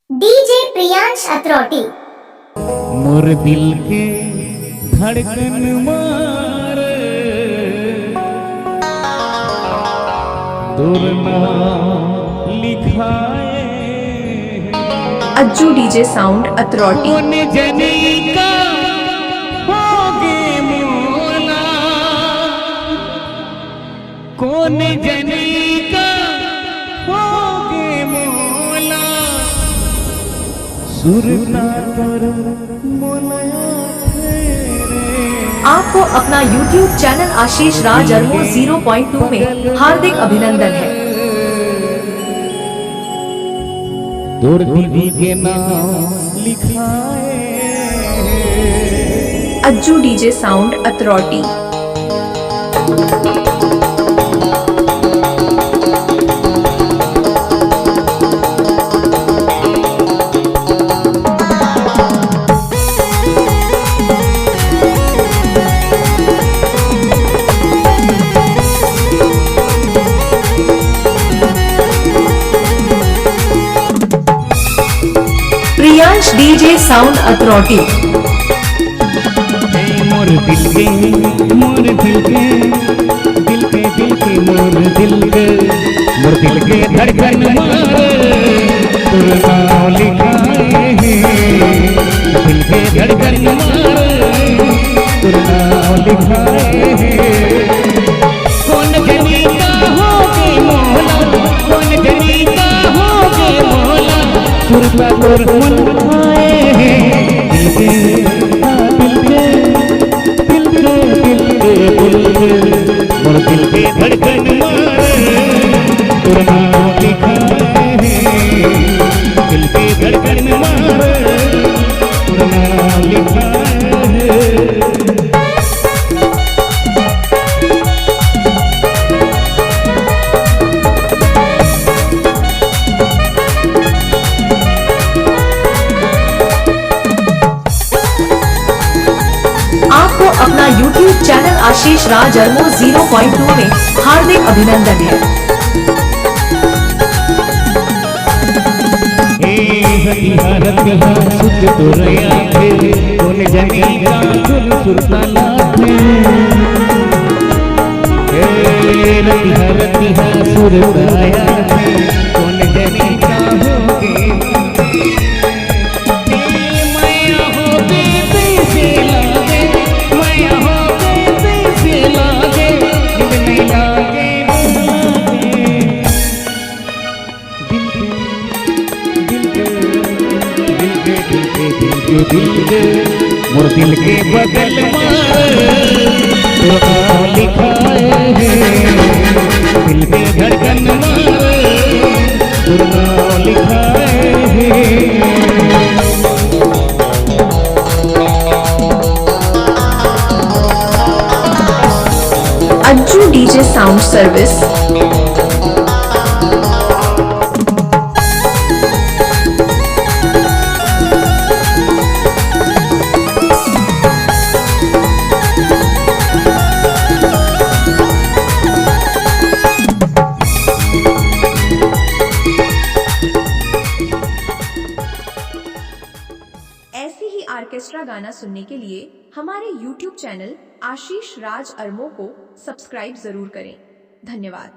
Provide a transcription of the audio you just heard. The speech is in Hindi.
डीजे प्रियांश अत्रोटी। मोर दिल के धड़कन मार दूर ना लिखाए अज्जू डीजे साउंड अथॉरिटी। कौन जनी का होगे मोला, कौन जनी का होगे मोला, सुरता कर मोला आपको अपना YouTube चैनल आशीष राज अरमो 0.2 में हार्दिक अभिनंदन है। दूर दीदी के नाम लिखाए Ajju DJ sound authority. Priyansh DJ sound authority. मोर दिल के मोर दिल के दिल के दिल के मोर दिल के मोर दिल के धड़कन मारे तुर नाम लिखाए दिल के धड़कन मारे तुर नाम लिखाए कौन जनी का होगे मोला, कौन जनी का होगे मोला, सुरता तोर मन खाए दिल के मोर दिल के धड़कन मारे तुर नाम लिखाए दिल के धड़कन मारे तुर नाम लिखाए। आपको अपना YouTube चैनल आशीष राज अरमो 0.2 में हार्दिक अभिनंदन है। कौन जनी का सुरता लाथे रतिहा सुरताया कौन जनी का होगे माया होगे पैसे लागे, माया होगे पैसे लागे, दिल नहीं लागे दिल के मोर दिल के बगल मारे तुर लिखाए दिल के धड़कन मारे तुर लिखाए। Ajju DJ sound service. ऐसे ही ऑर्केस्ट्रा गाना सुनने के लिए हमारे YouTube चैनल आशीष राज अरमो को सब्सक्राइब जरूर करें। धन्यवाद।